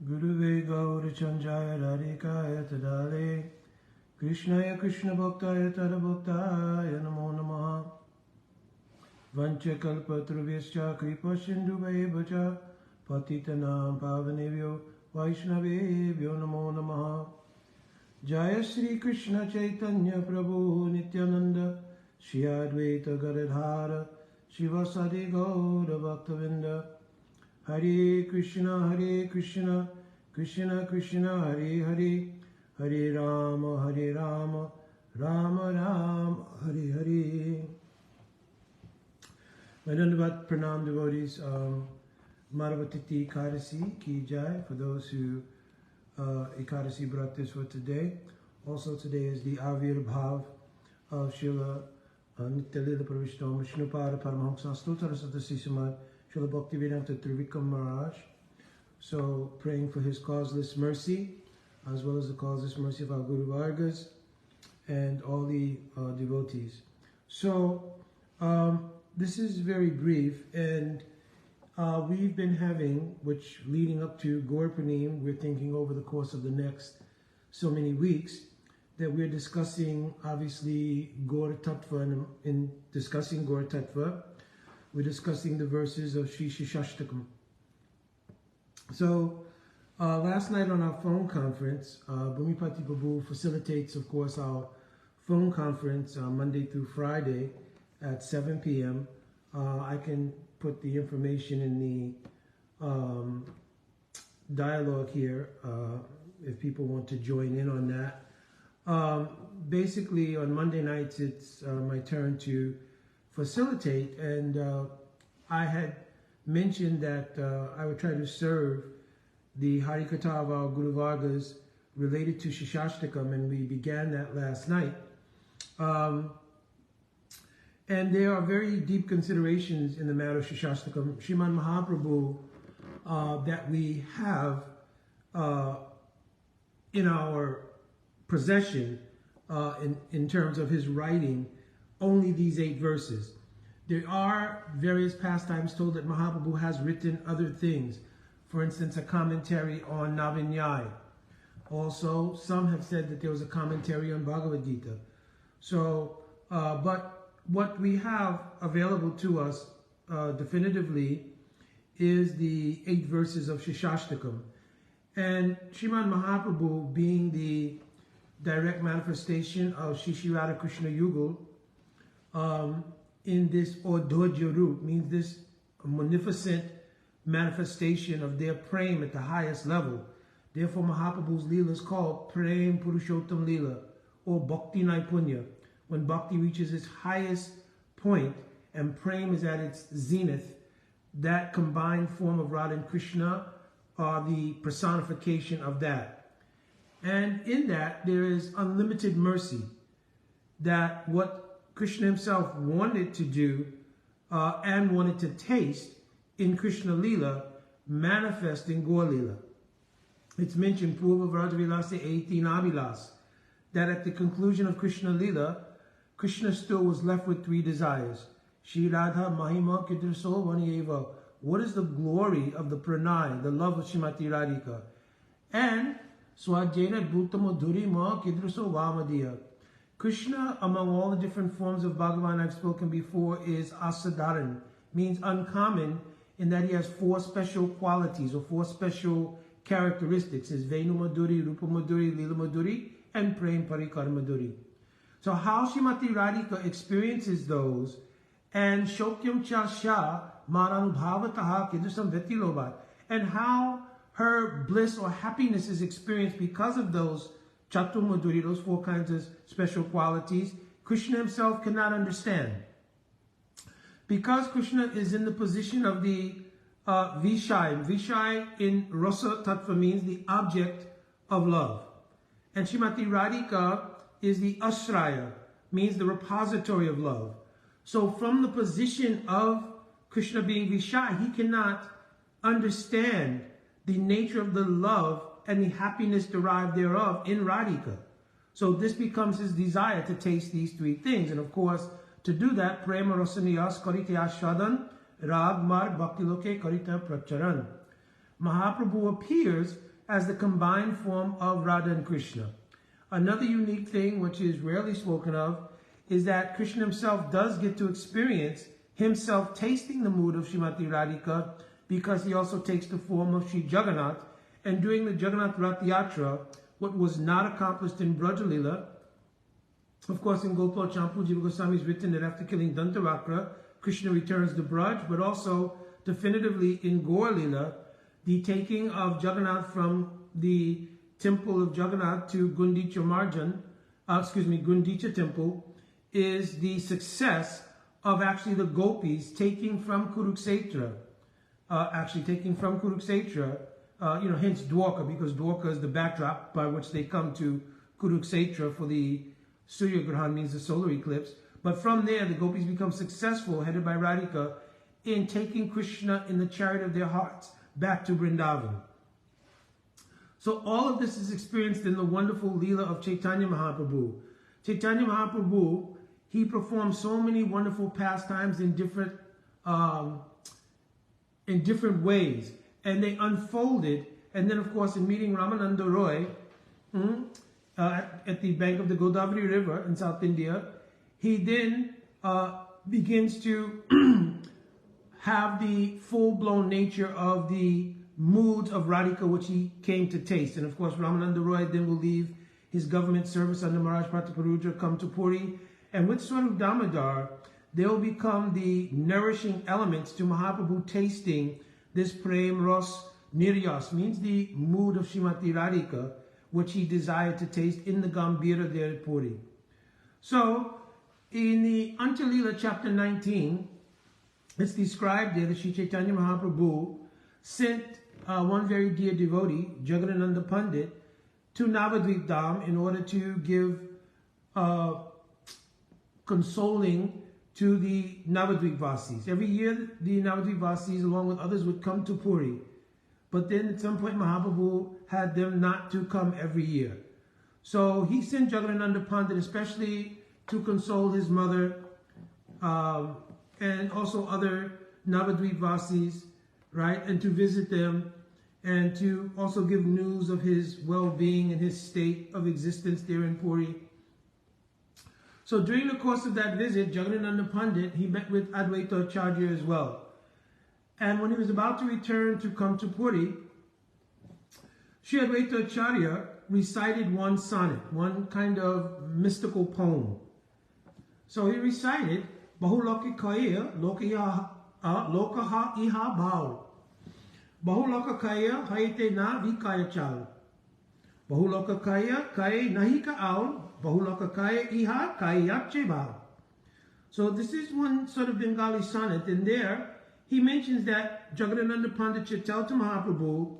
Guruve Gaura Chanjaya Radhikaya Tadale Krishnaya Krishna Bhaktaya Tadabhaktaya Namo Namaha Vancha Kalpatruvescha Kripa Sindhuvaevacha Patitanam Pavanebhyo Vaishnavebhyo Namo Namaha Jaya Sri Krishna Chaitanya Prabhu Nityananda Shri Advaita Gadadhara Shivasadi Gaura Bhaktavinda Hare Krishna, Krishna Krishna, Hare Hare, Hare Rama, Rama Rama, Hare Hare. My Dandavat Pranam devotees, Madhavatiti Ekadasi Ki Jai, for those who Ekadasi brought this for today. Also today is the Avirbhav of Srila Nityalila Pravishtam Vishnupada Paramahamsa Stotra Sata Sriman Srila Bhaktivedanta Trivikram Maharaj. So praying for his causeless mercy, as well as the causeless mercy of our Guru Vargas and all the devotees. So this is very brief, and we've been having, which leading up to Gaur Purnim, we're thinking over the course of the next so many weeks, that we're discussing, obviously, Gaur Tattva, and in discussing Gaur Tattva, we're discussing the verses of Sri Siksatakam. So, last night on our phone conference, Bhumipati Prabhu facilitates, of course, our phone conference Monday through Friday at 7 p.m. I can put the information in the dialogue here if people want to join in on that. Basically, on Monday nights, it's my turn to facilitate, and I had mentioned that I would try to serve the Harikatha of our Guru Vargas related to Siksatakam, and we began that last night. And there are very deep considerations in the matter of Siksatakam. Sriman Mahaprabhu that we have in our possession in terms of his writing, only these 8 verses. There are various pastimes told that Mahaprabhu has written other things. For instance, a commentary on Navinyaya. Also, some have said that there was a commentary on Bhagavad Gita. So, but what we have available to us definitively is the 8 verses of Siksatakam. And Sriman Mahaprabhu, being the direct manifestation of Shri Radha Krishna Yugal, in this Ododhya Roop, means this magnificent manifestation of their prem at the highest level. Therefore, Mahaprabhu's Leela is called Prem Purushottam Leela, or Bhakti Naipunya, when Bhakti reaches its highest point and prem is at its zenith. That combined form of Radha and Krishna are the personification of that. And in that, there is unlimited mercy, that what Krishna himself wanted to do and wanted to taste in Krishna Leela manifest in Gaur Leela. It's mentioned, Purva Vrajavilasa 18 Avilas, that at the conclusion of Krishna Leela, Krishna still was left with 3 desires. Shri Radha Mahima Kidraso Vaniyeva. What is the glory of the pranay, the love of Srimati Radhika? And Swajena Bhutamodhuri Ma Kidraso Vamadiya. Krishna, among all the different forms of Bhagavan I've spoken before, is asadharan, means uncommon, in that he has 4 special qualities or 4 special characteristics. Is Venu Madhuri, Rupa Madhuri, Lila Madhuri, and Prem Parikar Madhuri. So how Srimati Radhika experiences those, and Shokyam Chasha Maranubhavataha Kidusam Vetilobat, and how her bliss or happiness is experienced because of those Chatur Madhuri, those 4 kinds of special qualities, Krishna himself cannot understand. Because Krishna is in the position of the Vishai. Vishai in Rasa Tattva means the object of love. And Srimati Radhika is the Ashraya, means the repository of love. So from the position of Krishna being Vishai, he cannot understand the nature of the love and the happiness derived thereof in Radhika. So this becomes his desire to taste these 3 things. And of course, to do that, Prema Rasaniyas Karite Ashwadan Rag Mar Bhakti Loke Karita Pracharan. Mahaprabhu appears as the combined form of Radha and Krishna. Another unique thing, which is rarely spoken of, is that Krishna himself does get to experience himself tasting the mood of Srimati Radhika, because he also takes the form of Sri Jagannath. And during the Jagannath Rath Yatra, what was not accomplished in Brajalila, of course in Gopal Champu, Jiva Goswami is written that after killing Dantavakra, Krishna returns to Braj, but also definitively in Gaur Lila, the taking of Jagannath from the temple of Jagannath to Gundicha Gundicha temple is the success of actually the gopis taking from Kuruksetra, hence Dwarka, because Dwarka is the backdrop by which they come to Kuruksetra for the Surya Grahan, means the solar eclipse. But from there, the gopis become successful, headed by Radhika, in taking Krishna in the chariot of their hearts back to Vrindavan. So all of this is experienced in the wonderful Leela of Chaitanya Mahaprabhu. Chaitanya Mahaprabhu, he performed so many wonderful pastimes in different ways, and they unfolded. And then, of course, in meeting Ramananda Roy at the bank of the Godavari River in South India, he then begins to have the full-blown nature of the moods of Radhika, which he came to taste. And of course, Ramananda Roy then will leave his government service under Maharaj Prataparudra, come to Puri, and with Swarup Damodar, they will become the nourishing elements to Mahaprabhu tasting this Prem Ras Niryas, means the mood of Srimati Radhika, which he desired to taste in the Gambhira there at Puri. So, in the Anjalila chapter 19, it's described there that Sri Chaitanya Mahaprabhu sent one very dear devotee, Jagadananda Pandit, to Navadvip Dham in order to give consoling to the Navadvip Vasis. Every year, the Navadvip Vasis, along with others, would come to Puri. But then at some point, Mahaprabhu had them not to come every year. So he sent Jagadananda Pandit especially to console his mother and also other Navadvip Vasis, right? And to visit them and to also give news of his well-being and his state of existence there in Puri. So during the course of that visit, Jagadananda Pandit, he met with Advaita Acharya as well. And when he was about to return to come to Puri, Sri Advaita Acharya recited one sonnet, one kind of mystical poem. So he recited, Bahulokikaya lokaha iha bhav. Bahulokakaya haite na vikaya chal. Bahulokakaya kai nahi ka aul. Bahulokakaya iha kayache bhav. So this is one sort of Bengali sonnet, and there he mentions that Jagadananda Pandit should tell to Mahaprabhu,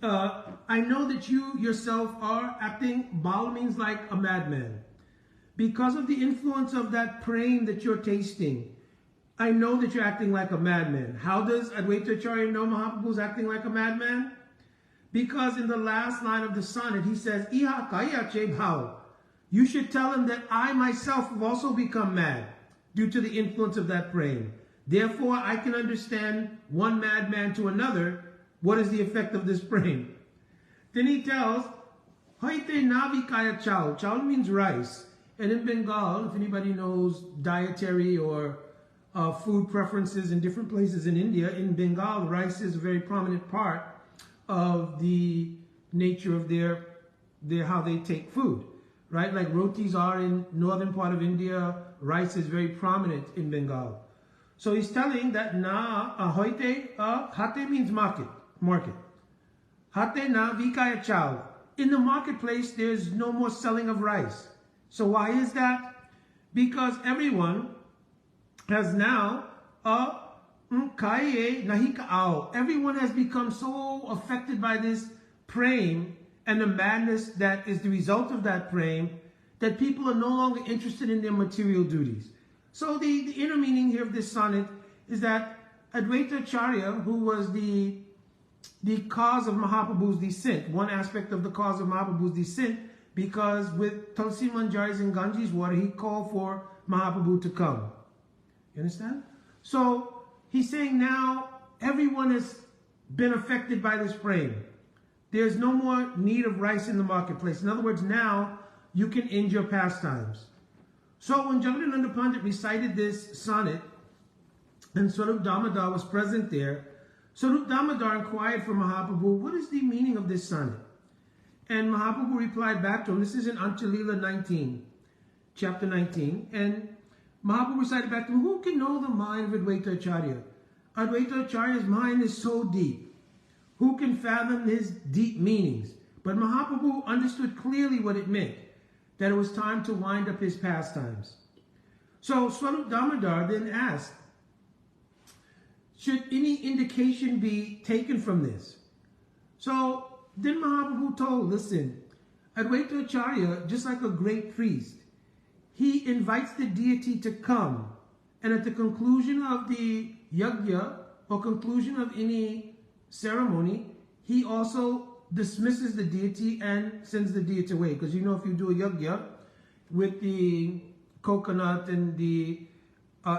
I know that you yourself are acting, Baal means like a madman. Because of the influence of that prem that you're tasting, I know that you're acting like a madman. How does Advaita Acharya know Mahaprabhu is acting like a madman? Because in the last line of the sonnet, he says, Iha kaya che bhav. You should tell him that I myself have also become mad due to the influence of that prem. Therefore, I can understand one madman to another. What is the effect of this prem? Then he tells, Haite navi kaya chal. Chal means rice. And in Bengal, if anybody knows dietary or food preferences in different places in India, in Bengal, rice is a very prominent part of the nature of their how they take food, right? Like rotis are in northern part of India, rice is very prominent in Bengal. So he's telling that hate means market. Hate na vikaya chal. In the marketplace, there's no more selling of rice. So why is that? Because everyone has now everyone has become so affected by this prem and the madness that is the result of that prem that people are no longer interested in their material duties. So the inner meaning here of this sonnet is that Advaita Acharya, who was the cause of Mahaprabhu's descent, one aspect of the cause of Mahaprabhu's descent, because with Tulsi Manjaris and Ganges water, he called for Mahaprabhu to come. You understand? So he's saying now everyone has been affected by this praying. There's no more need of rice in the marketplace. In other words, now you can end your pastimes. So when Jagadananda Pandit recited this sonnet, and Swarup Damodar was present there, Swarup Damodar inquired from Mahaprabhu, what is the meaning of this sonnet? And Mahaprabhu replied back to him, this is in Antya-lila 19, chapter 19, and Mahaprabhu recited back to him, who can know the mind of Advaita Acharya? Advaita Acharya's mind is so deep. Who can fathom his deep meanings? But Mahaprabhu understood clearly what it meant, that it was time to wind up his pastimes. So Swarup Damodar then asked, should any indication be taken from this? So then Mahaprabhu told, listen, Advaita Acharya, just like a great priest, he invites the deity to come, and at the conclusion of the yajna or conclusion of any ceremony, he also dismisses the deity and sends the deity away. Because you know, if you do a yajna with the coconut and the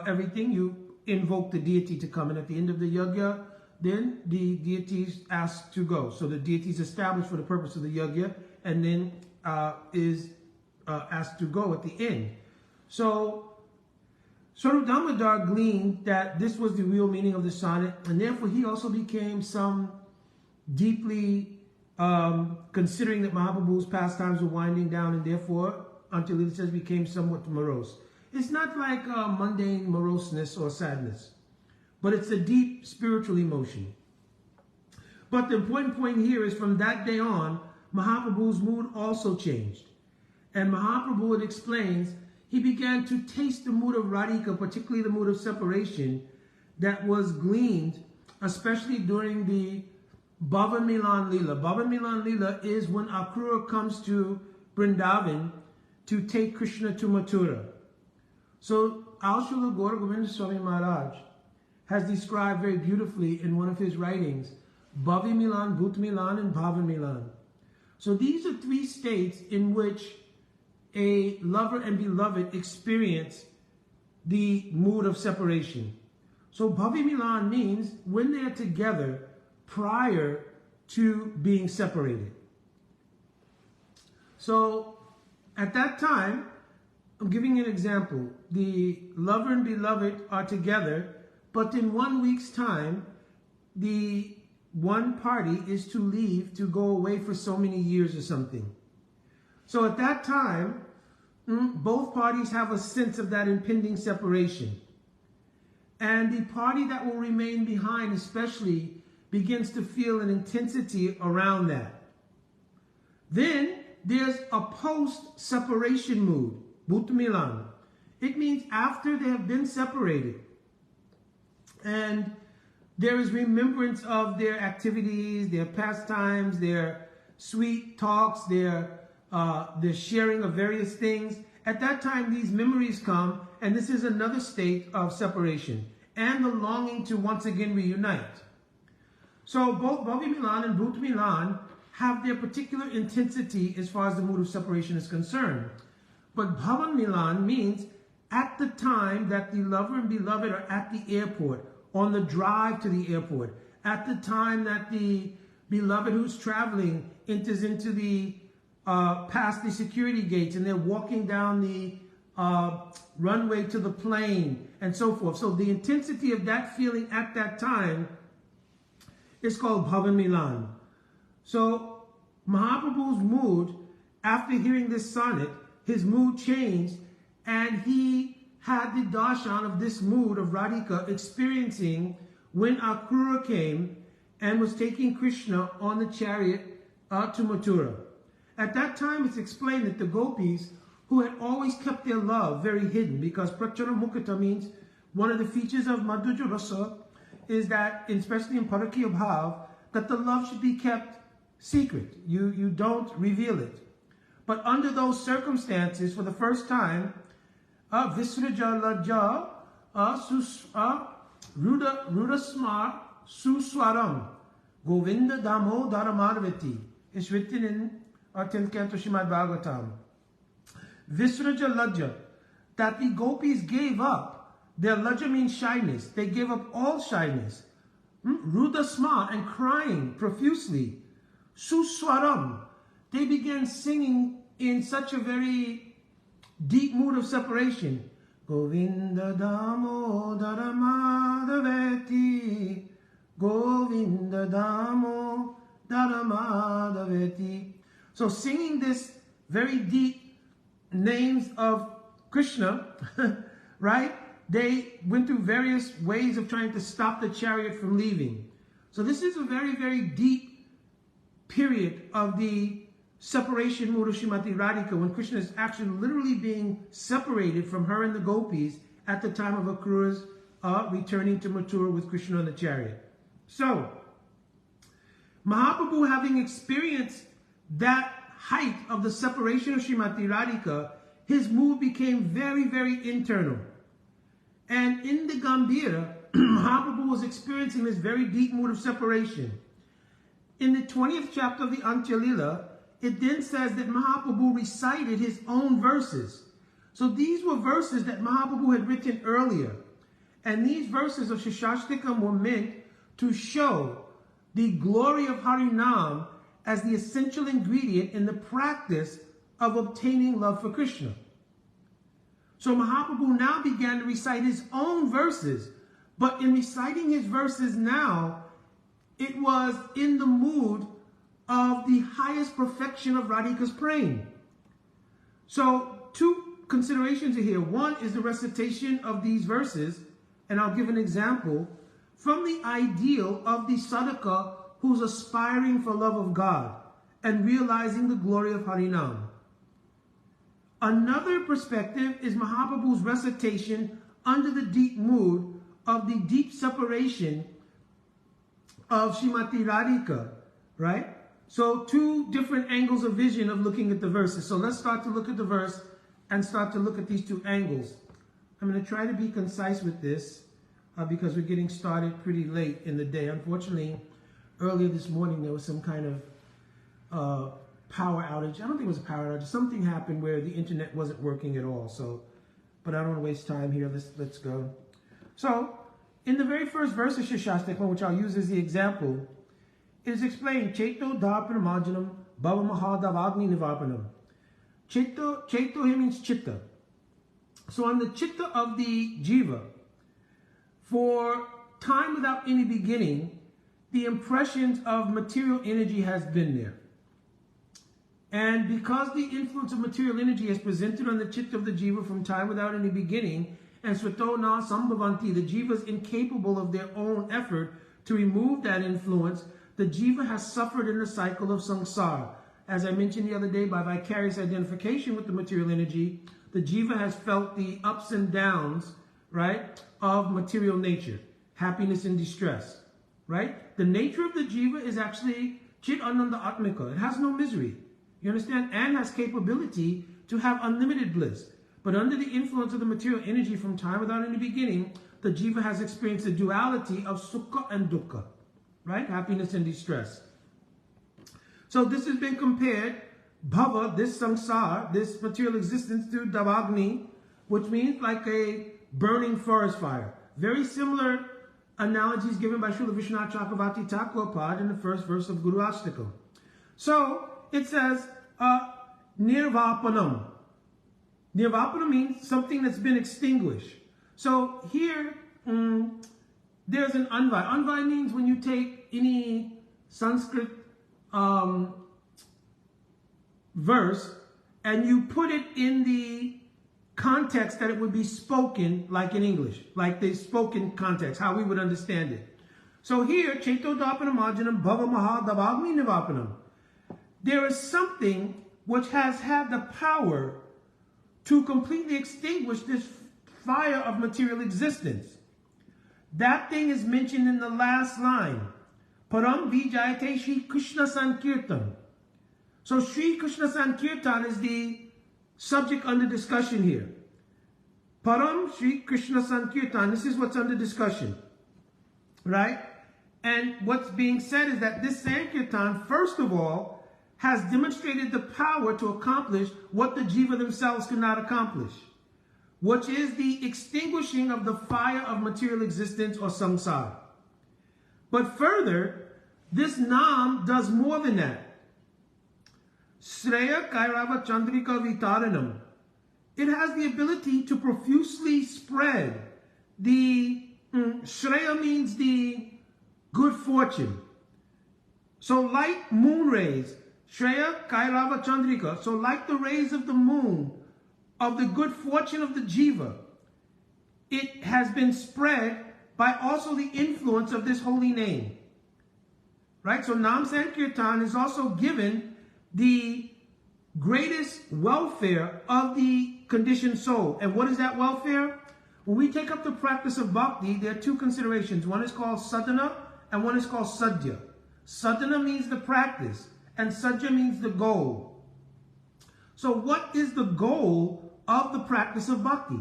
everything, you invoke the deity to come, and at the end of the yajna, then the deity is asked to go. So the deity is established for the purpose of the yajna, and then is asked to go at the end. So Swarup Damodar gleaned that this was the real meaning of the sonnet, and therefore he also became some deeply considering that Mahaprabhu's pastimes were winding down, and therefore, until it says, became somewhat morose. It's not like mundane moroseness or sadness, but it's a deep spiritual emotion. But the important point here is from that day on, Mahaprabhu's mood also changed. And Mahaprabhu, it explains, he began to taste the mood of Radhika, particularly the mood of separation, that was gleaned, especially during the Bhavan Milan Leela. Bhavan Milan Leela is when Akrura comes to Vrindavan to take Krishna to Mathura. So Srila Gaura Govinda Swami Maharaj has described very beautifully in one of his writings, Bhavi Milan, Bhut Milan, and Bhavan Milan. So these are three states in which a lover and beloved experience the mood of separation. So Bhavi Milan means when they are together prior to being separated. So at that time, I'm giving you an example. The lover and beloved are together, but in 1 week's time, the one party is to leave to go away for so many years or something. So at that time, both parties have a sense of that impending separation. And the party that will remain behind especially begins to feel an intensity around that. Then there's a post-separation mood, Bhut Milan. It means after they have been separated and there is remembrance of their activities, their pastimes, their sweet talks, their sharing of various things. At that time, these memories come, and this is another state of separation and the longing to once again reunite. So both Bhavi Milan and Bhut Milan have their particular intensity as far as the mood of separation is concerned. But Bhavan Milan means at the time that the lover and beloved are at the airport, on the drive to the airport, at the time that the beloved who's traveling enters into the past the security gates and they're walking down the runway to the plane and so forth. So the intensity of that feeling at that time is called Bhavan Milan. So Mahaprabhu's mood, after hearing this sonnet, his mood changed, and he had the darshan of this mood of Radhika experiencing when Akrura came and was taking Krishna on the chariot to Mathura. At that time, it's explained that the gopis, who had always kept their love very hidden, because Prachara Mukata means one of the features of Madhurya Rasa is that, especially in Parakya Bhav, that the love should be kept secret. You don't reveal it. But under those circumstances, for the first time, Visraja Lajja Rudasmar Suswaram Govinda Damo Dharamarvati. It's written in 10th Canto Srimad Bhagavatam. Visraja Lajja, that the gopis gave up. Their lajja means shyness. They gave up all shyness. Rudasma, and crying profusely. Suswaram, they began singing in such a very deep mood of separation. Govinda Damodara Madhaveti, Govinda Damodara Madhaveti. So singing this very deep names of Krishna, right? They went through various ways of trying to stop the chariot from leaving. So this is a very, very deep period of the separation mood of Srimati Radhika, when Krishna is actually literally being separated from her and the gopis at the time of Akrura's returning to Mathura with Krishna on the chariot. So, Mahaprabhu, having experienced that height of the separation of Srimati Radhika, his mood became very, very internal. And in the Gambhira, Mahaprabhu was experiencing this very deep mood of separation. In the 20th chapter of the Antya Lila, it then says that Mahaprabhu recited his own verses. So these were verses that Mahaprabhu had written earlier. And these verses of Siksatakam were meant to show the glory of Harinam as the essential ingredient in the practice of obtaining love for Krishna. So Mahaprabhu now began to recite his own verses. But in reciting his verses now, it was in the mood of the highest perfection of Radhika's praying. So two considerations are here. One is the recitation of these verses, and I'll give an example, from the ideal of the sadhaka who's aspiring for love of God and realizing the glory of Harinam. Another perspective is Mahaprabhu's recitation under the deep mood of the deep separation of Srimati Radhika, right? So two different angles of vision of looking at the verses. So let's start to look at the verse and start to look at these two angles. I'm going to try to be concise with this because we're getting started pretty late in the day. Unfortunately, earlier this morning there was some kind of power outage. I don't think it was a power outage. Something happened where the internet wasn't working at all. So, but I don't want to waste time here. Let's go. So, in the very first verse of Siksatakam, which I'll use as the example, it is explained, Cheto Dharpana Marjanam Bhava Mahadavagni Nivarpanam. Cheto here means chitta. So on the chitta of the jiva, for time without any beginning, the impressions of material energy has been there. And because the influence of material energy is presented on the chitta of the jiva from time without any beginning, and swato na sambhavanti, the jiva is incapable of their own effort to remove that influence, the jiva has suffered in the cycle of samsara. As I mentioned the other day, by vicarious identification with the material energy, the jiva has felt the ups and downs, right, of material nature, happiness and distress, right? The nature of the jiva is actually chit ananda atmika. It has no misery, you understand, and has capability to have unlimited bliss. But under the influence of the material energy from time without any beginning, the jiva has experienced the duality of sukha and dukkha, right? Happiness and distress. So this has been compared, bhava, this samsara, this material existence, to davagni, which means like a burning forest fire. Very similar analogies given by Srila Vishwanath Chakravarti Thakur in the first verse of Guru Ashtakam. So it says, nirvapanam. Nirvapana means something that's been extinguished. So here, there's an anvay. Anvay means when you take any Sanskrit verse and you put it in the context that it would be spoken like in English, like the spoken context, how we would understand it. So here, Cheto Dharpana Marjanam Bhava Mahadavagni Nivapanam. There is something which has had the power to completely extinguish this fire of material existence. That thing is mentioned in the last line. Param Vijayate Shri Krishna Sankirtan. So Shri Krishna Sankirtan is the subject under discussion here. Param Shri Krishna Sankirtan, this is what's under discussion, right? And what's being said is that this Sankirtan, first of all, has demonstrated the power to accomplish what the jiva themselves could not accomplish, which is the extinguishing of the fire of material existence or samsara. But further, this Nam does more than that. Shreya Kairava Chandrika Vitaranam. It has the ability to profusely spread. The Shreya means the good fortune. So like moon rays, Shreya Kairava Chandrika, so like the rays of the moon, of the good fortune of the jiva, it has been spread by also the influence of this holy name. Right? So Nam Sankirtan is also given the greatest welfare of the conditioned soul. And what is that welfare? When we take up the practice of bhakti, there are two considerations. One is called sadhana and one is called sadhya. Sadhana means the practice and sadhya means the goal. So what is the goal of the practice of bhakti?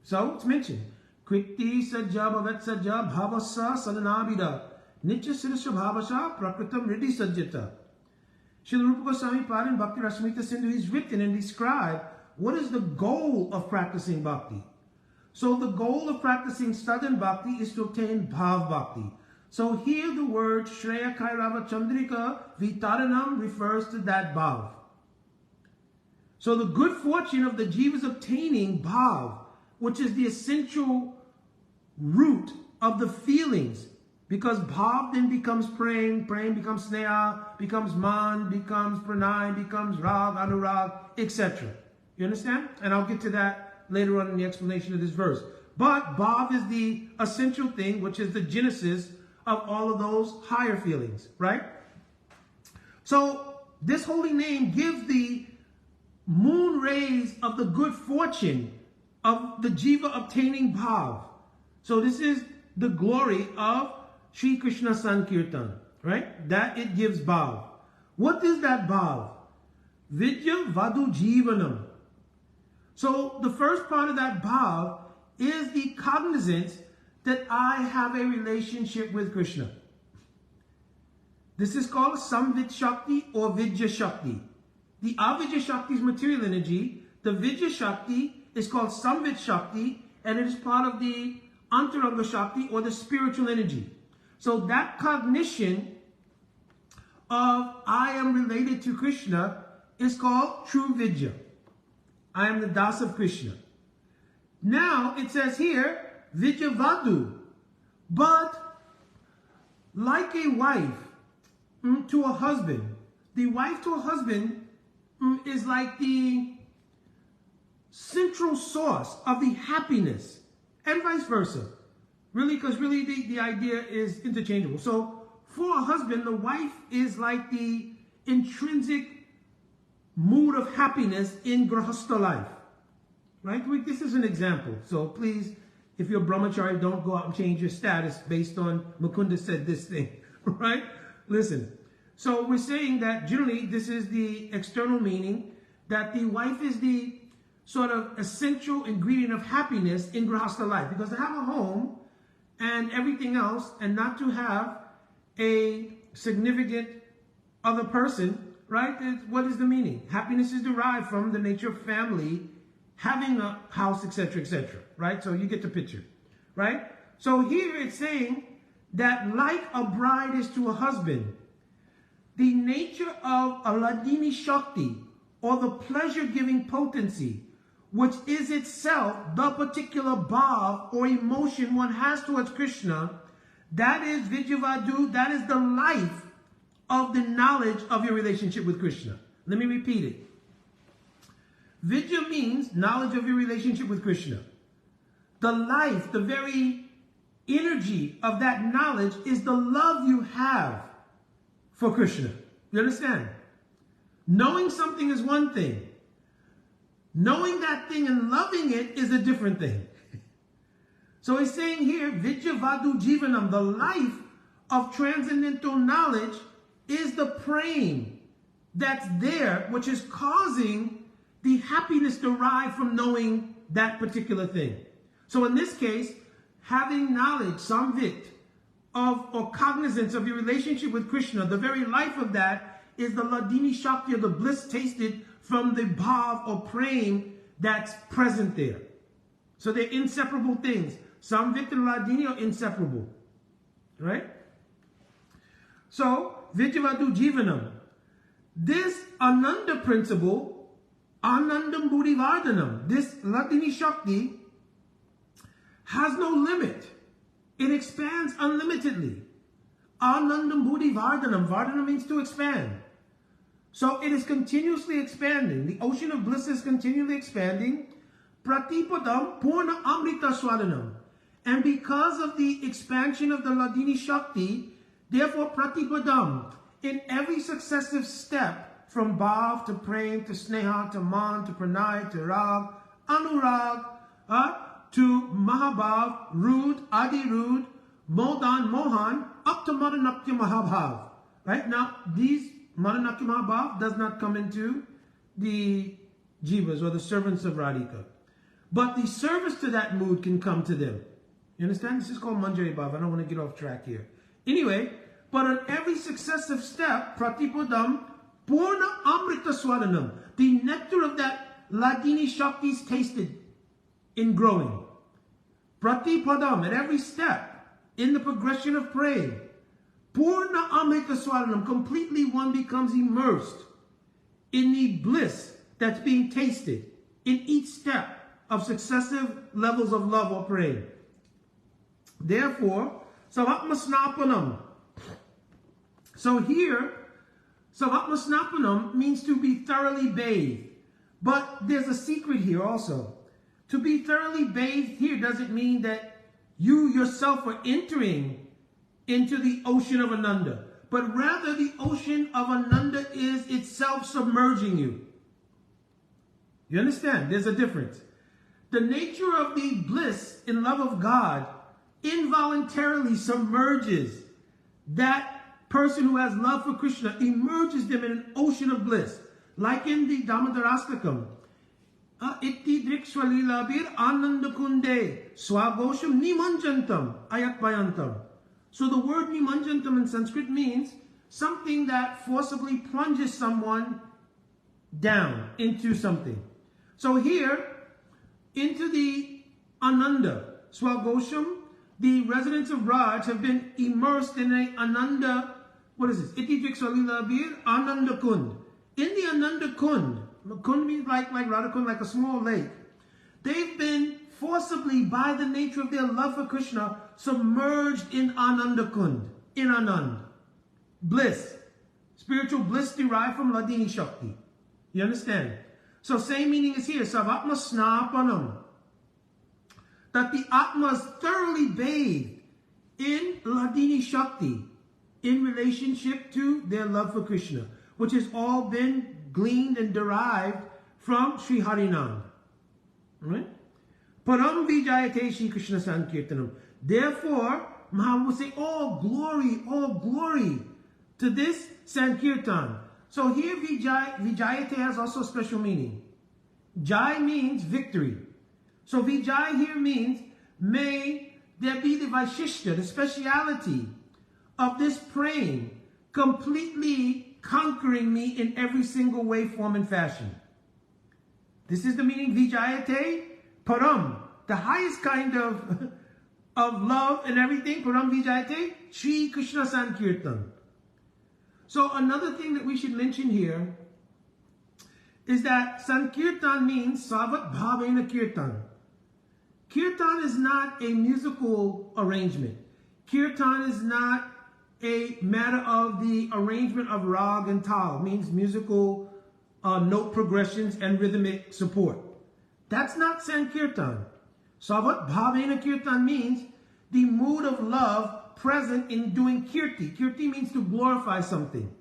So it's mentioned. Kriti sajja bhavat sajja bhavasa sadhanabhida nitya sirasya bhavasa prakritam riddhi sajjata. Srila Rupa Goswami Pad in Bhakti Rasamrita Sindhu, he's written and described what is the goal of practicing bhakti. So the goal of practicing sadhan bhakti is to obtain bhav bhakti. So here the word Shreya Kairava Chandrika Vitaranam refers to that bhav. So the good fortune of the jiva is obtaining bhav, which is the essential root of the feelings. Because bhav then becomes prem, prem becomes sneha, becomes man, becomes pranay, becomes rag, anurag, etc. You understand? And I'll get to that later on in the explanation of this verse. But bhav is the essential thing, which is the genesis of all of those higher feelings, right? So this holy name gives the moon rays of the good fortune of the jiva obtaining bhav. So this is the glory of Sri Krishna Sankirtan, right? That it gives bhav. What is that bhav? Vidya Vadu Jivanam. So the first part of that bhav is the cognizance that I have a relationship with Krishna. This is called Samvit Shakti or Vidya Shakti. The Avidya Shakti is material energy. The Vidya Shakti is called Samvit Shakti, and it is part of the Antaranga Shakti or the spiritual energy. So that cognition of I am related to Krishna is called true Vidya. I am the Das of Krishna. Now it says here, Vidya Vadu. But like a wife to a husband, the wife to a husband is like the central source of the happiness, and vice versa. Really, because really the idea is interchangeable. So for a husband, the wife is like the intrinsic mood of happiness in grahastha life. Right? This is an example. So please, if you're brahmachari, don't go out and change your status based on Mukunda said this thing. Right? Listen. So we're saying that generally this is the external meaning, that the wife is the sort of essential ingredient of happiness in grahastha life. Because to have a home and everything else, and not to have a significant other person, right? What is the meaning? Happiness is derived from the nature of family, having a house, etc., right? So you get the picture, right? So here it's saying that like a bride is to a husband, the nature of a Ladini Shakti, or the pleasure-giving potency, which is itself the particular bhav or emotion one has towards Krishna, that is Vidyavadu, that is the life of the knowledge of your relationship with Krishna. Let me repeat it. Vidya means knowledge of your relationship with Krishna. The life, the very energy of that knowledge is the love you have for Krishna. You understand? Knowing something is one thing. Knowing that thing and loving it is a different thing. So he's saying here, Vidya Vadu Jivanam, the life of transcendental knowledge is the prem that's there, which is causing the happiness derived from knowing that particular thing. So in this case, having knowledge, samvit, of or cognizance of your relationship with Krishna, the very life of that is the Ladini Shakti, or the bliss tasted from the bhav or prem that's present there. So they're inseparable things. Samvit and Ladini are inseparable. Right? So, Vidyavadu Jivanam. This Ananda principle, Anandam Buddhivardhanam, this Ladini Shakti, has no limit. It expands unlimitedly. Anandam Buddhivardhanam. Vardhanam means to expand. So it is continuously expanding. The ocean of bliss is continually expanding. Pratipadam Purna Amrita Swadanam. And because of the expansion of the Ladini Shakti, therefore Pratipadam, in every successive step, from Bhav to Prem to Sneha to Man to Pranay to Rag, Anurag, to Mahabhav, Rud, Adi Rud, Modan, Mohan, up to Madanakya Mahabhav. Right? Now, these Madanakya Mahabhav does not come into the Jivas or the servants of Radhika. But the service to that mood can come to them. You understand? This is called Manjari Bhav. I don't want to get off track here. Anyway, but on every successive step, Pratipadam, Purna Amrita Swadanam, the nectar of that Ladini Shakti is tasted in growing. Pratipadam, at every step, in the progression of praying, Purna Amrita Swadanam, completely one becomes immersed in the bliss that's being tasted in each step of successive levels of love or praying. Therefore, Savatmasnapanam. So here, Savatmasnapanam means to be thoroughly bathed. But there's a secret here also. To be thoroughly bathed here doesn't mean that you yourself are entering into the ocean of Ananda. But rather the ocean of Ananda is itself submerging you. You understand? There's a difference. The nature of the bliss in love of God involuntarily submerges that person who has love for Krishna, immerses them in an ocean of bliss. Like in the Damodarastakam. Itti drikshvalila bir anandakunde swagosham nimanjantam ayatvayantam. So the word nimanjantam in Sanskrit means something that forcibly plunges someone down into something. So here, into the Ananda, Swagosham, the residents of Raj have been immersed in a Ananda, what is this? Iti Drikshvalila bir Ananda Kund. In the Ananda Kund, Kund means like Radha Kund, like a small lake. They've been forcibly, by the nature of their love for Krishna, submerged in Ananda Kund, in Anand. Bliss. Spiritual bliss derived from Ladini Shakti. You understand? So same meaning is here. Savatma Snapanam. That the Atma is thoroughly bathed in Ladini Shakti in relationship to their love for Krishna, which has all been gleaned and derived from Sri Harinam. Right? Param Vijayate Shri Krishna Sankirtanam. Therefore, Mahaprabhu will say, all glory to this Sankirtan. So here Vijayate has also special meaning. Jai means victory. So Vijay here means, may there be the Vaishishta, the speciality of this praying, completely conquering me in every single way, form, and fashion. This is the meaning Vijayate Param, the highest kind of love and everything. Param Vijayate Shri Krishna Sankirtan. So another thing that we should mention here is that Sankirtan means Savat Bhavena Kirtan. Kirtan is not a musical arrangement. Kirtan is not a matter of the arrangement of rag and tal, means musical note progressions and rhythmic support. That's not Sankirtan. Savat Bhavena Kirtan means the mood of love present in doing kirti. Kirti means to glorify something.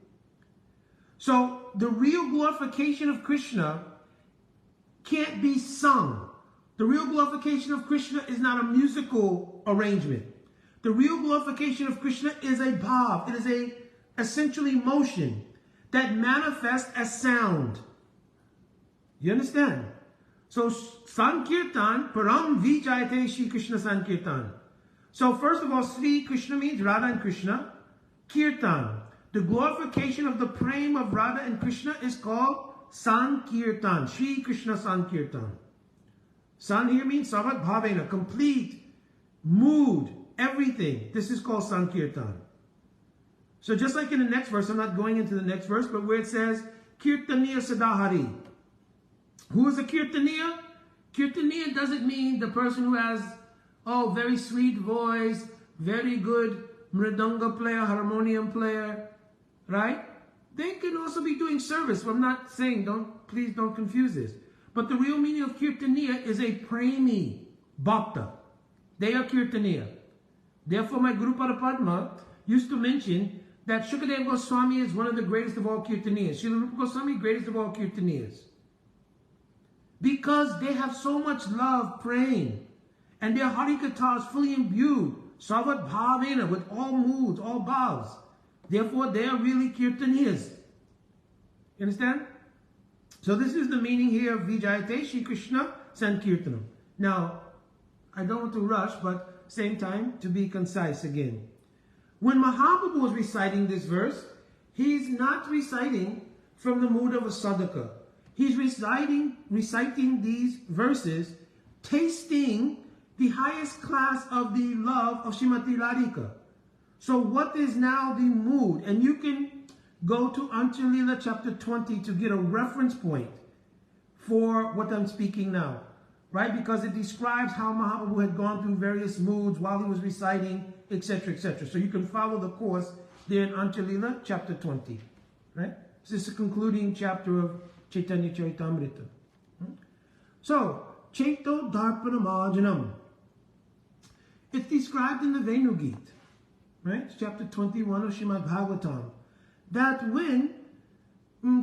So the real glorification of Krishna can't be sung. The real glorification of Krishna is not a musical arrangement. The real glorification of Krishna is a bhav. It is a essential emotion that manifests as sound. You understand? So Sankirtan, Param Vijayate Shri Krishna Sankirtan. So first of all, Sri Krishna means Radha and Krishna. Kirtan, the glorification of the prem of Radha and Krishna is called Sankirtan, Shri Krishna Sankirtan. San here means Savat Bhavena, complete mood everything. This is called Sankirtan. So just like in the next verse, I'm not going into the next verse, but where it says, Kirtaniya Sadahari. Who is a Kirtaniya? Kirtaniya doesn't mean the person who has, very sweet voice, very good mridanga player, harmonium player, right? They can also be doing service. I'm not saying, please don't confuse this. But the real meaning of Kirtaniya is a premi, bhakta. They are Kirtaniya. Therefore, my Guru Parapadma used to mention that Shukadeva Goswami is one of the greatest of all Kirtaniyas. Srila Rupa Goswami, greatest of all Kirtaniyas. Because they have so much love praying. And their Harikatha is fully imbued. Savat Bhavena, with all moods, all bhavs. Therefore, they are really Kirtaniyas. You understand? So this is the meaning here of Vijayate Shri Krishna Sankirtanam. Now, I don't want to rush, but same time to be concise again. When Mahaprabhu was reciting this verse, he's not reciting from the mood of a sadhaka. He's reciting these verses, tasting the highest class of the love of Srimati Radhika. So what is now the mood? And you can go to Antya-lila chapter 20 to get a reference point for what I'm speaking now. Right? Because it describes how Mahaprabhu had gone through various moods while he was reciting, etc., etc. So you can follow the course there in Antya-lila chapter 20. Right? This is the concluding chapter of Chaitanya Charitamrita. So, Chaito Dharpana Majanam. It's described in the Venugita. Right? Chapter 21 of Srimad Bhagavatam. That when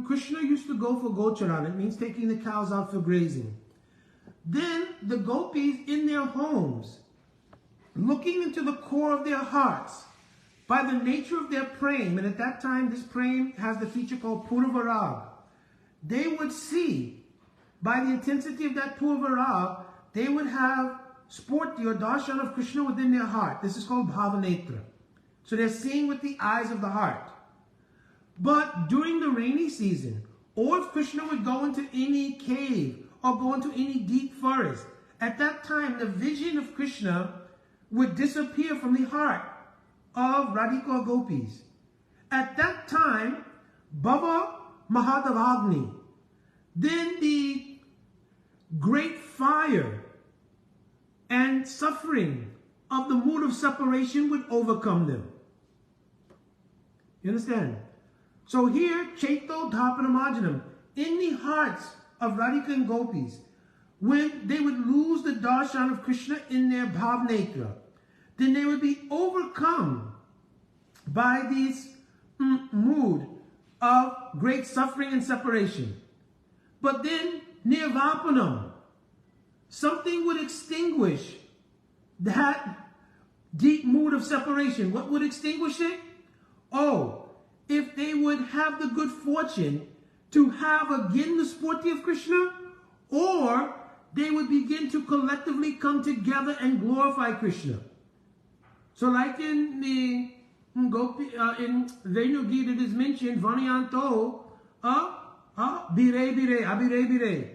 Krishna used to go for Gocharan, it means taking the cows out for grazing. Then the gopis in their homes, looking into the core of their hearts, by the nature of their praying, and at that time this praying has the feature called Purvarag, they would see, by the intensity of that Purvarag, they would have sporti or darshan of Krishna within their heart. This is called Bhavanetra. So they're seeing with the eyes of the heart. But during the rainy season, or if Krishna would go into any cave, or go into any deep forest, at that time the vision of Krishna would disappear from the heart of Radhika gopis. At that time, Bhava Mahadavagni, then the great fire and suffering of the mood of separation would overcome them. You understand? So here, Chaito Dharpanamajanam, in the hearts of Radhika and gopis, when they would lose the darshan of Krishna in their bhavnetra, then they would be overcome by this mood of great suffering and separation. But then, nirvapanam, something would extinguish that deep mood of separation. What would extinguish it? Oh, if they would have the good fortune to have again the sporti of Krishna, or they would begin to collectively come together and glorify Krishna. So like in the in Venugita it is mentioned, Vaniyanto, bire bire, abire bire.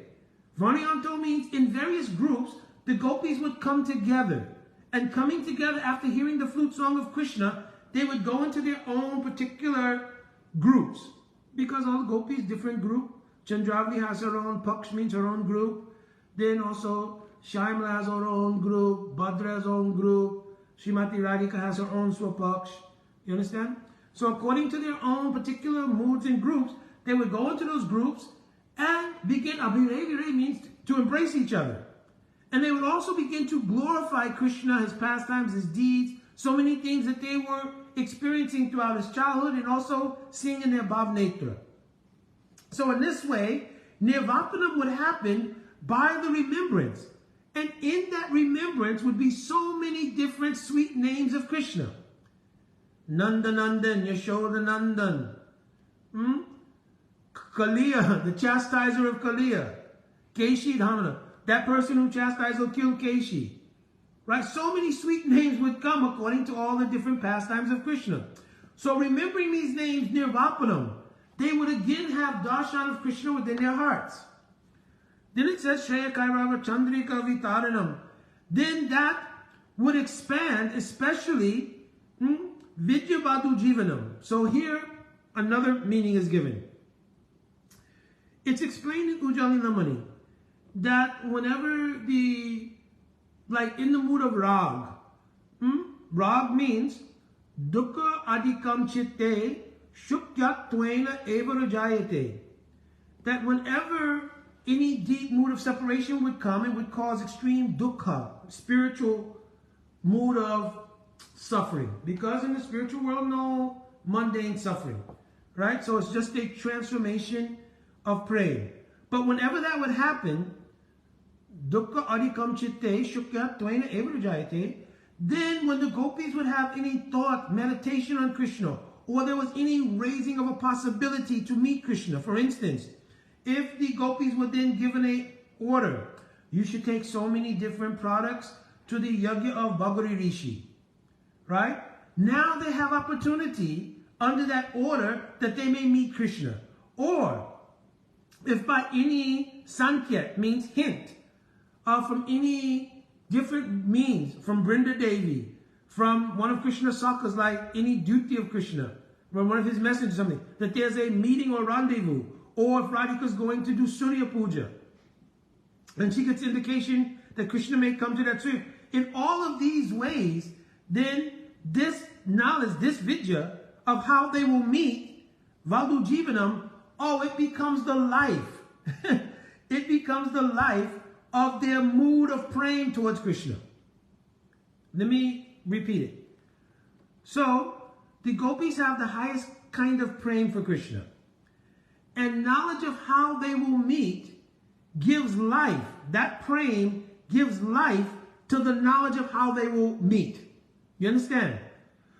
Vaniyanto means in various groups, the gopis would come together. And coming together after hearing the flute song of Krishna, they would go into their own particular groups. Because all the gopis, different group. Chandravali has her own, Paksh means her own group. Then also, Shaimla has her own group, Bhadra has her own group, Srimati Radhika has her own Swapaksh. You understand? So according to their own particular moods and groups, they would go into those groups and begin, Abhirevire means to embrace each other. And they would also begin to glorify Krishna, his pastimes, his deeds, so many things that they were experiencing throughout his childhood and also seeing in their bhavnetra. So in this way, nirvapanam would happen by the remembrance. And in that remembrance would be so many different sweet names of Krishna. Nandanandan, Yashodanandan. Kaliya, the chastiser of Kaliya. Keshi Dhamana, that person who chastised will kill Keshi. Right? So many sweet names would come according to all the different pastimes of Krishna. So remembering these names, nirvapanam, they would again have darshan of Krishna within their hearts. Then it says, Shreya Kairava Chandrika Vitaranam. Then that would expand, especially Vidyavadu Jivanam. So here, another meaning is given. It's explained in Ujjalinamani that whenever like in the mood of rag, rag means dukkha adhikam chitte shukyat tvena eva rajayate. That whenever any deep mood of separation would come, it would cause extreme dukkha, spiritual mood of suffering. Because in the spiritual world, no mundane suffering, right? So it's just a transformation of praying. But whenever that would happen, dukkha adhikam chitte shukya tvena eva rajayate, then when the gopis would have any thought, meditation on Krishna, or there was any raising of a possibility to meet Krishna, for instance, if the gopis were then given a order, you should take so many different products to the yajna of Bhagavati Rishi, right? Now they have opportunity under that order that they may meet Krishna. Or if by any sankyat means hint, from any different means, from Brinda Devi, from one of Krishna's sakhas, like any duty of Krishna, from one of his messengers or something, that there's a meeting or rendezvous, or if Radhika's going to do Surya Puja, and she gets indication that Krishna may come to that Surya. In all of these ways, then this knowledge, this vidya of how they will meet Vadu Jivanam, it becomes the life. It becomes the life of their mood of praying towards Krishna. Let me repeat it. So, the gopis have the highest kind of praying for Krishna. And knowledge of how they will meet gives life. That praying gives life to the knowledge of how they will meet. You understand?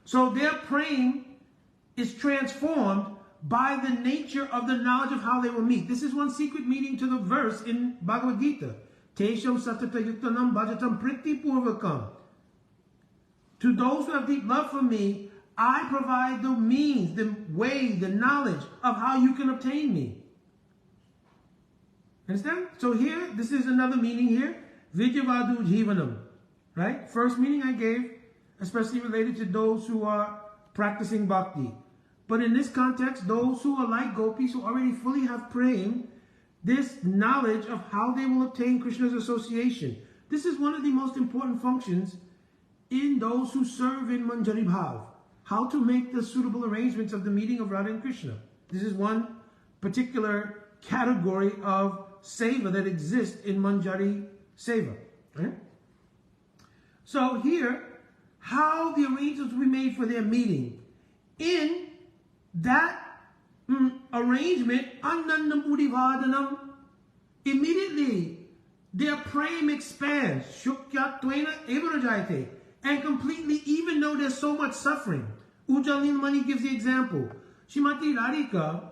So their praying is transformed by the nature of the knowledge of how they will meet. This is one secret meaning to the verse in Bhagavad Gita. Tesham satata yuktanam bhajatam priti purvakam. To those who have deep love for me, I provide the means, the way, the knowledge of how you can obtain me. Understand? So here, this is another meaning here. Vidyavadu Jivanam. Right? First meaning I gave, especially related to those who are practicing bhakti. But in this context, those who are like gopis, who already fully have praying, this knowledge of how they will obtain Krishna's association. This is one of the most important functions in those who serve in Manjari Bhav. How to make the suitable arrangements of the meeting of Radha and Krishna. This is one particular category of seva that exists in Manjari seva. Right? So here, how the arrangements will be made for their meeting. In that arrangement, Anandam Udivadhanam, immediately their praying expands, Shukya Tvena Evarajayate, and completely, even though there's so much suffering. Ujjalinamani gives the example. Srimati Radhika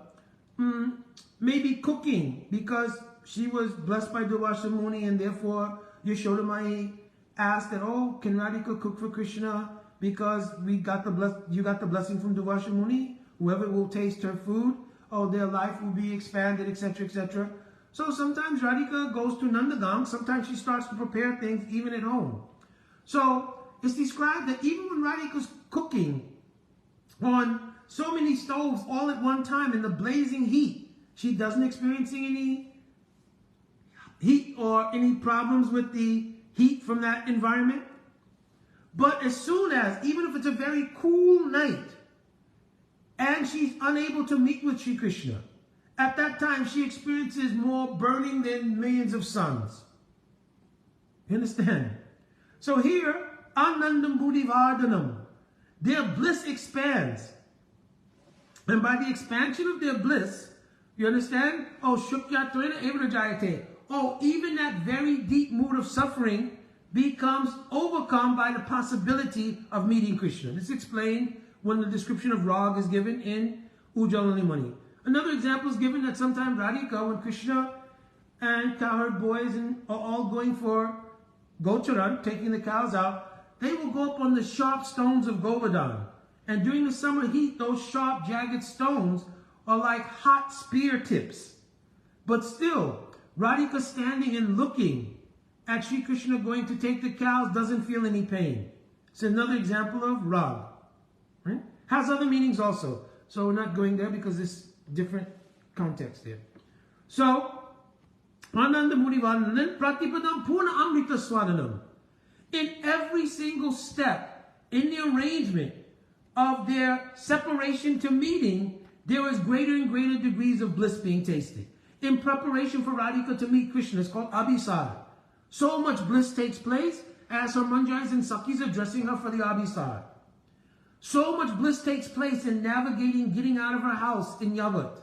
may be cooking because she was blessed by Durvasa Muni, and therefore Yashodamai asked that, can Radhika cook for Krishna because you got the blessing from Durvasa Muni? Whoever will taste her food, their life will be expanded, etc., etc. So sometimes Radhika goes to Nandagam, sometimes she starts to prepare things even at home. So it's described that even when Radhika's cooking on so many stoves all at one time in the blazing heat, she doesn't experience any heat or any problems with the heat from that environment. But as soon as, even if it's a very cool night, and she's unable to meet with Sri Krishna, at that time she experiences more burning than millions of suns. You understand? So here, Anandam Buddhivardhanam, their bliss expands. And by the expansion of their bliss, you understand? Shukyatvena Evrajayate. Even that very deep mood of suffering becomes overcome by the possibility of meeting Krishna. This is explained when the description of rag is given in Ujjalinamani. Another example is given that sometimes Radhika, when Krishna and cowherd boys are all going for Gocharan, taking the cows out, they will go up on the sharp stones of Govardhan. And during the summer heat, those sharp, jagged stones are like hot spear tips. But still, Radhika standing and looking at Sri Krishna going to take the cows doesn't feel any pain. It's another example of rag. Right? Has other meanings also. So we're not going there because it's different context there. So, Ananda Murivarnanan Pratipadam Purna Amrita Swadanam. In every single step in the arrangement of their separation to meeting, there was greater and greater degrees of bliss being tasted. In preparation for Radhika to meet Krishna, it's called Abhisar. So much bliss takes place as her Manjais and Sakis are dressing her for the Abhisar. So much bliss takes place in navigating, getting out of her house in Yavat.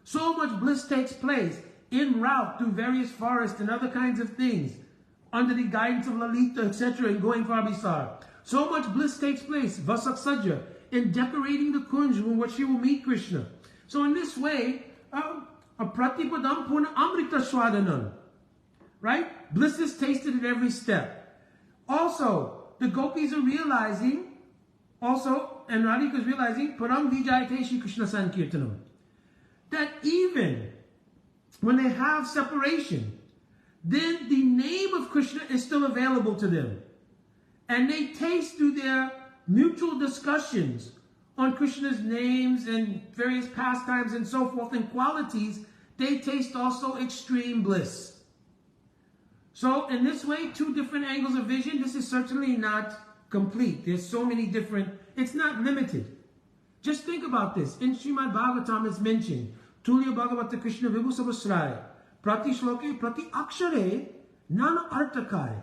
So much bliss takes place en route through various forests and other kinds of things, under the guidance of Lalita, etc., and going for Abhisar. So much bliss takes place, Vasak Sajja, in decorating the Kunj in which she will meet Krishna. So in this way, a Pratipadam Purna Amrita Swadanam, right? Bliss is tasted at every step. Also, the gopis are realizing, and Radhika is realizing, Param Vijayate Shri Krishna Sankirtanam, that even when they have separation, then the name of Krishna is still available to them. And they taste through their mutual discussions on Krishna's names and various pastimes and so forth and qualities, they taste also extreme bliss. So in this way, two different angles of vision, this is certainly not complete. There's so many different, it's not limited. Just think about this. In Srimad Bhagavatam it's mentioned, Tulya Bhagavata Krishna Vibhu Sabasraya, Prati Shloke, Prati Akshare, Nana Artakai.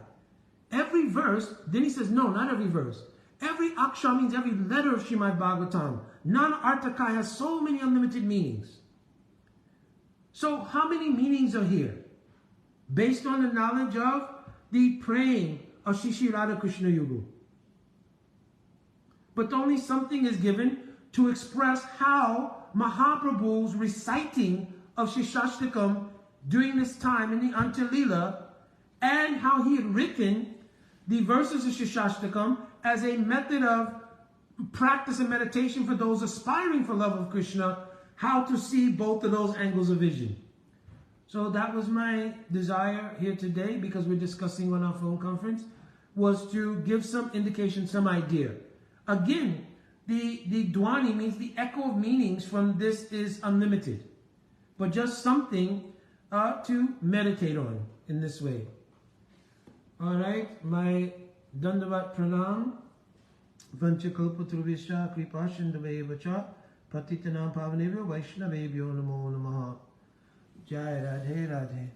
Every verse, then he says, no, not every verse. Every akshara means every letter of Srimad Bhagavatam. Nana Artakai has so many unlimited meanings. So how many meanings are here? Based on the knowledge of the praying of Shri Radha Krishna Yugu. But only something is given to express how Mahaprabhu's reciting of Siksatakam during this time in the Antya-lila, and how he had written the verses of Siksatakam as a method of practice and meditation for those aspiring for love of Krishna, how to see both of those angles of vision. So that was my desire here today, because we're discussing on our phone conference, was to give some indication, some idea. Again, the Dwani means the echo of meanings from this is unlimited, but just something to meditate on in this way. All right, my Dandavat Pranam, Vanchakalpatruvishya Kripashindavevacha, Patitanam Pavanevyo Vaishnavevyo Namo Namaha. Jai Radhe Radhe.